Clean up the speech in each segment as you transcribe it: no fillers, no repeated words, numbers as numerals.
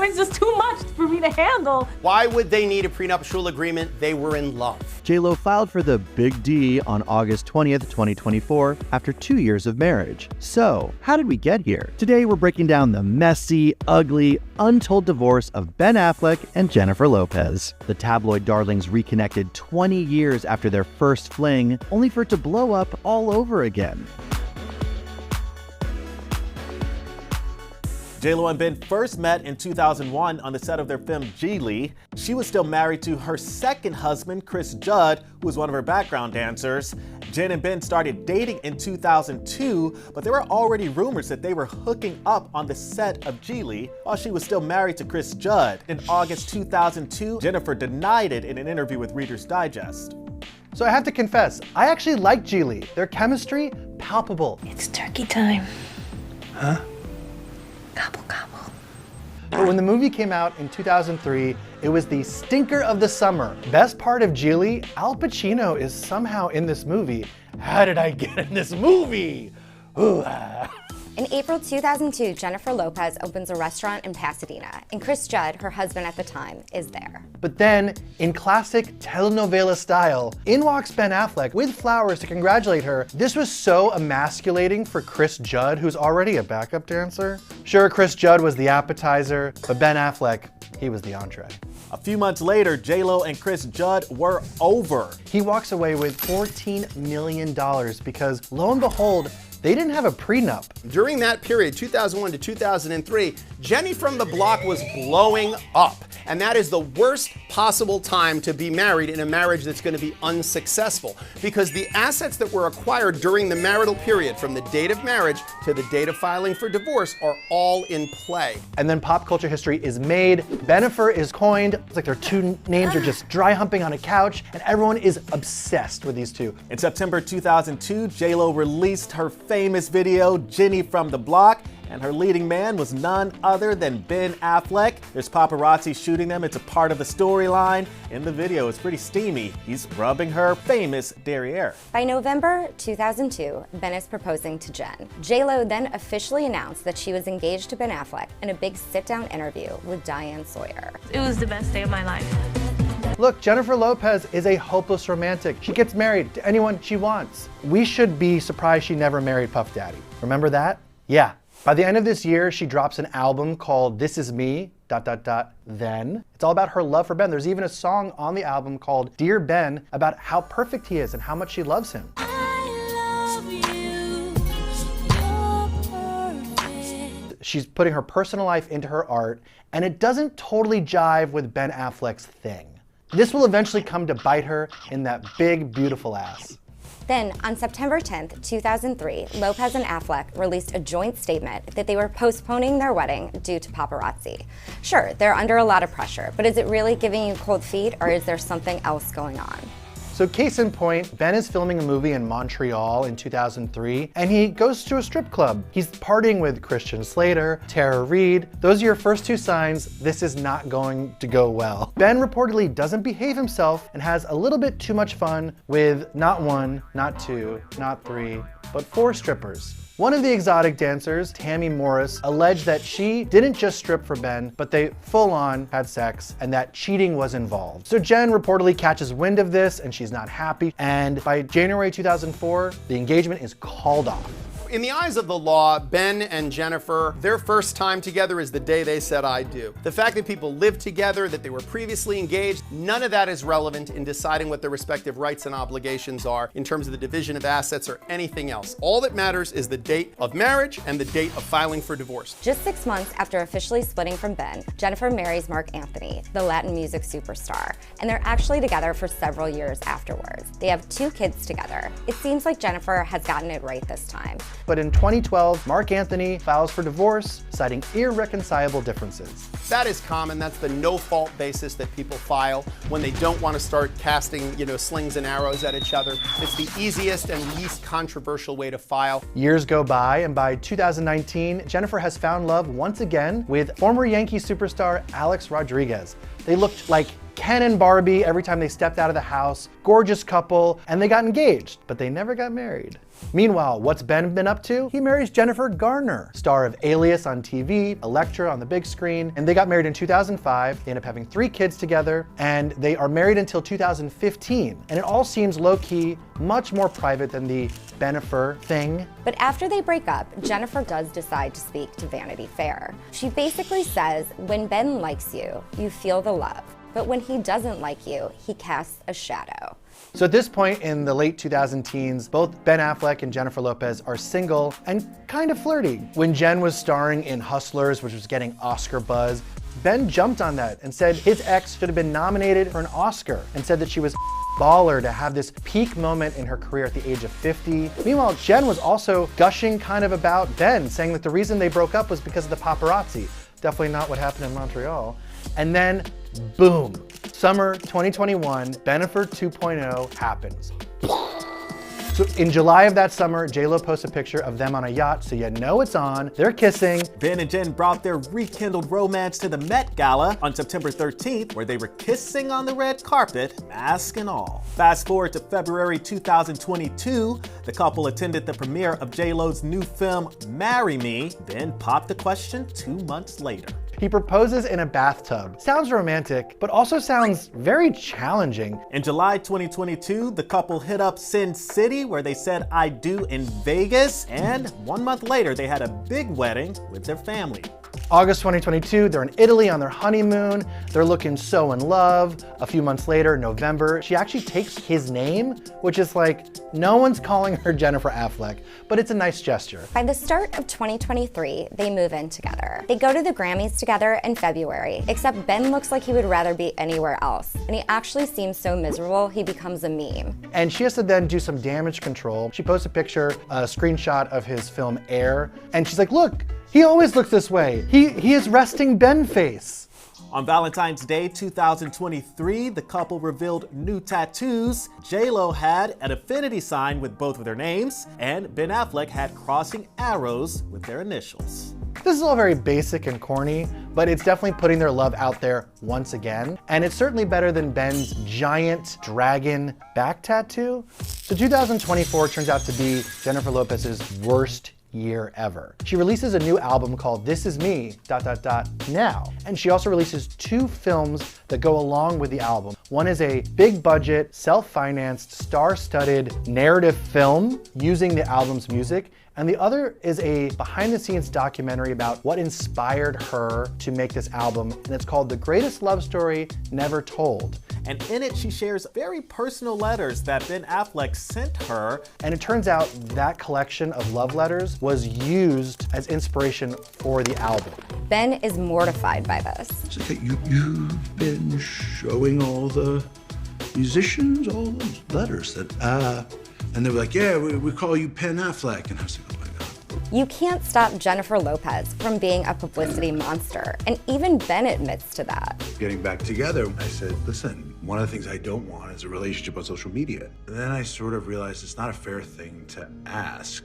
is just too much for me to handle. Why would they need a prenuptial agreement? They were in love. J-Lo filed for the Big D on August 20th, 2024, after 2 years of marriage. So, how did we get here? Today, we're breaking down the messy, ugly, untold divorce of Ben Affleck and Jennifer Lopez. The tabloid darlings reconnected 20 years after their first fling, only for it to blow up all over again. J-Lo and Ben first met in 2001 on the set of their film Geely. She was still married to her second husband, Chris Judd, who was one of her background dancers. Jen and Ben started dating in 2002, but there were already rumors that they were hooking up on the set of Geely while she was still married to Chris Judd. In August 2002, Jennifer denied it in an interview with Reader's Digest. So I have to confess, I actually like Geely. Their chemistry, palpable. It's turkey time. Huh? Gobble, gobble. But when the movie came out in 2003, it was the stinker of the summer. Best part of Geely, Al Pacino is somehow in this movie. How did I get in this movie? Ooh, ah. In April 2002, Jennifer Lopez opens a restaurant in Pasadena, and Chris Judd, her husband at the time, is there. But then, in classic telenovela style, in walks Ben Affleck with flowers to congratulate her. This was so emasculating for Chris Judd, who's already a backup dancer. Sure, Chris Judd was the appetizer, but Ben Affleck, he was the entree. A few months later, J-Lo and Chris Judd were over. He walks away with $14 million because, lo and behold, they didn't have a prenup. During that period, 2001 to 2003, Jenny from the Block was blowing up. And that is the worst possible time to be married in a marriage that's going to be unsuccessful. Because the assets that were acquired during the marital period, from the date of marriage to the date of filing for divorce, are all in play. And then pop culture history is made. Bennifer is coined. It's like their two names are just dry humping on a couch, and everyone is obsessed with these two. In September 2002, J-Lo released her famous video, Jenny from the Block, and her leading man was none other than Ben Affleck. There's paparazzi shooting them. It's a part of the storyline. In the video, it's pretty steamy. He's rubbing her famous derriere. By November 2002, Ben is proposing to Jen. J-Lo then officially announced that she was engaged to Ben Affleck in a big sit-down interview with Diane Sawyer. It was the best day of my life. Look, Jennifer Lopez is a hopeless romantic. She gets married to anyone she wants. We should be surprised she never married Puff Daddy. Remember that? Yeah. By the end of this year, she drops an album called This Is Me, ... then. It's all about her love for Ben. There's even a song on the album called Dear Ben about how perfect he is and how much she loves him. She's putting her personal life into her art, and it doesn't totally jive with Ben Affleck's thing. This will eventually come to bite her in that big, beautiful ass. Then, on September 10th, 2003, Lopez and Affleck released a joint statement that they were postponing their wedding due to paparazzi. Sure, they're under a lot of pressure, but is it really giving you cold feet, or is there something else going on? So case in point, Ben is filming a movie in Montreal in 2003, and he goes to a strip club. He's partying with Christian Slater, Tara Reid. Those are your first two signs this is not going to go well. Ben reportedly doesn't behave himself and has a little bit too much fun with not one, not two, not three, but 4 strippers. One of the exotic dancers, Tammy Morris, alleged that she didn't just strip for Ben, but they full-on had sex and that cheating was involved. So Jen reportedly catches wind of this and she's not happy. And by January 2004, the engagement is called off. In the eyes of the law, Ben and Jennifer, their first time together is the day they said I do. The fact that people lived together, that they were previously engaged, none of that is relevant in deciding what their respective rights and obligations are in terms of the division of assets or anything else. All that matters is the date of marriage and the date of filing for divorce. Just 6 months after officially splitting from Ben, Jennifer marries Marc Anthony, the Latin music superstar, and they're actually together for several years afterwards. They have 2 kids together. It seems like Jennifer has gotten it right this time. But in 2012, Marc Anthony files for divorce, citing irreconcilable differences. That is common. That's the no-fault basis that people file when they don't want to start casting, slings and arrows at each other. It's the easiest and least controversial way to file. Years go by, and by 2019, Jennifer has found love once again with former Yankee superstar Alex Rodriguez. They looked like Ken and Barbie every time they stepped out of the house, gorgeous couple, and they got engaged, but they never got married. Meanwhile, what's Ben been up to? He marries Jennifer Garner, star of Alias on TV, Elektra on the big screen, and they got married in 2005. They end up having 3 kids together, and they are married until 2015. And it all seems low-key, much more private than the Bennifer thing. But after they break up, Jennifer does decide to speak to Vanity Fair. She basically says, when Ben likes you, you feel the love. But when he doesn't like you, he casts a shadow. So at this point in the late 2010s, both Ben Affleck and Jennifer Lopez are single and kind of flirty. When Jen was starring in Hustlers, which was getting Oscar buzz, Ben jumped on that and said his ex should have been nominated for an Oscar, and said that she was baller to have this peak moment in her career at the age of 50. Meanwhile, Jen was also gushing kind of about Ben, saying that the reason they broke up was because of the paparazzi. Definitely not what happened in Montreal. And then, boom, summer 2021, Bennifer 2.0 happens. So in July of that summer, J-Lo posts a picture of them on a yacht, so you know it's on. They're kissing. Ben and Jen brought their rekindled romance to the Met Gala on September 13th, where they were kissing on the red carpet, mask and all. Fast forward to February 2022, the couple attended the premiere of J-Lo's new film, Marry Me, then popped the question 2 months later. He proposes in a bathtub. Sounds romantic, but also sounds very challenging. In July 2022, the couple hit up Sin City, where they said I do in Vegas, and 1 month later, they had a big wedding with their family. August 2022, they're in Italy on their honeymoon. They're looking so in love. A few months later, November, she actually takes his name, which is like, no one's calling her Jennifer Affleck, but it's a nice gesture. By the start of 2023, they move in together. They go to the Grammys together in February, except Ben looks like he would rather be anywhere else, and he actually seems so miserable he becomes a meme. And she has to then do some damage control. She posts a picture, a screenshot of his film Air, and she's like, look, he always looks this way. He is resting Ben face. On Valentine's Day 2023, the couple revealed new tattoos. J-Lo had an affinity sign with both of their names, and Ben Affleck had crossing arrows with their initials. This is all very basic and corny, but it's definitely putting their love out there once again. And it's certainly better than Ben's giant dragon back tattoo. So 2024 turns out to be Jennifer Lopez's worst year ever. She releases a new album called This Is Me, now. And she also releases 2 films that go along with the album. One is a big budget, self-financed, star-studded narrative film using the album's music. And the other is a behind-the-scenes documentary about what inspired her to make this album, and it's called The Greatest Love Story Never Told. And in it, she shares very personal letters that Ben Affleck sent her. And it turns out that collection of love letters was used as inspiration for the album. Ben is mortified by this. So you've been showing all the musicians all those letters that, and they were like, yeah, we call you Ben Affleck. And I was like, oh my God. You can't stop Jennifer Lopez from being a publicity monster, and even Ben admits to that. Getting back together, I said, listen, one of the things I don't want is a relationship on social media. And then I sort of realized it's not a fair thing to ask.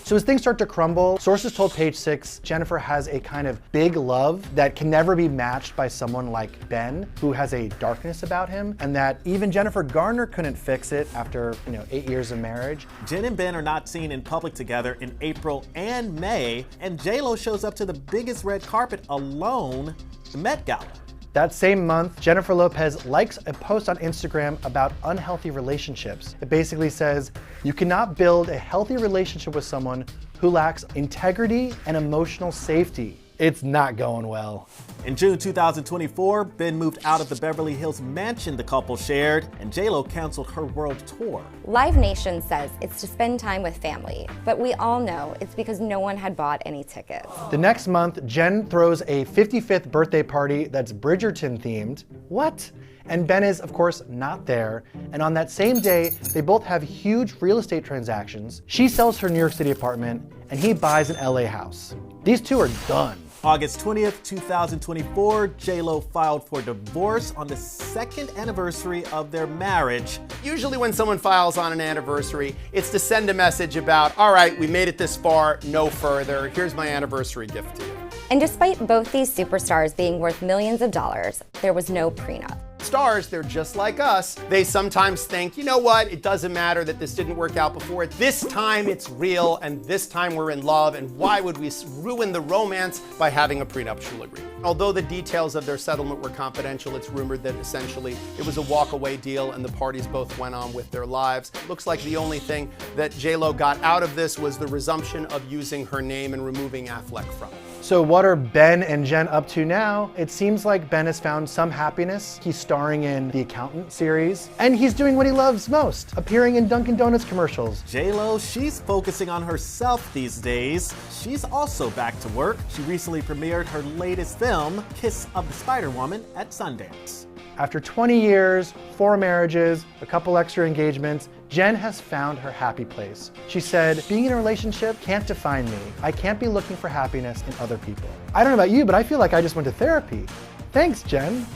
So as things start to crumble, sources told Page Six, Jennifer has a kind of big love that can never be matched by someone like Ben, who has a darkness about him, and that even Jennifer Garner couldn't fix it after, 8 years of marriage. Jen and Ben are not seen in public together in April and May, and J-Lo shows up to the biggest red carpet alone, the Met Gala. That same month, Jennifer Lopez likes a post on Instagram about unhealthy relationships. It basically says, you cannot build a healthy relationship with someone who lacks integrity and emotional safety. It's not going well. In June 2024, Ben moved out of the Beverly Hills mansion the couple shared, and J-Lo canceled her world tour. Live Nation says it's to spend time with family, but we all know it's because no one had bought any tickets. The next month, Jen throws a 55th birthday party that's Bridgerton themed. What? And Ben is, of course, not there. And on that same day, they both have huge real estate transactions. She sells her New York City apartment, and he buys an LA house. These two are done. August 20th, 2024, J-Lo filed for divorce on the 2nd anniversary of their marriage. Usually when someone files on an anniversary, it's to send a message about, all right, we made it this far, no further. Here's my anniversary gift to you. And despite both these superstars being worth millions of dollars, there was no prenup. It's stars, they're just like us. They sometimes think, you know what, it doesn't matter that this didn't work out before. This time it's real, and this time we're in love, and why would we ruin the romance by having a prenuptial agreement? Although the details of their settlement were confidential, it's rumored that essentially it was a walk-away deal and the parties both went on with their lives. It looks like the only thing that J-Lo got out of this was the resumption of using her name and removing Affleck from it. So what are Ben and Jen up to now? It seems like Ben has found some happiness. He's starring in The Accountant series, and he's doing what he loves most, appearing in Dunkin' Donuts commercials. J-Lo, she's focusing on herself these days. She's also back to work. She recently premiered her latest film, Kiss of the Spider-Woman, at Sundance. After 20 years, 4 marriages, a couple extra engagements, Jen has found her happy place. She said, being in a relationship can't define me. I can't be looking for happiness in other people. I don't know about you, but I feel like I just went to therapy. Thanks, Jen.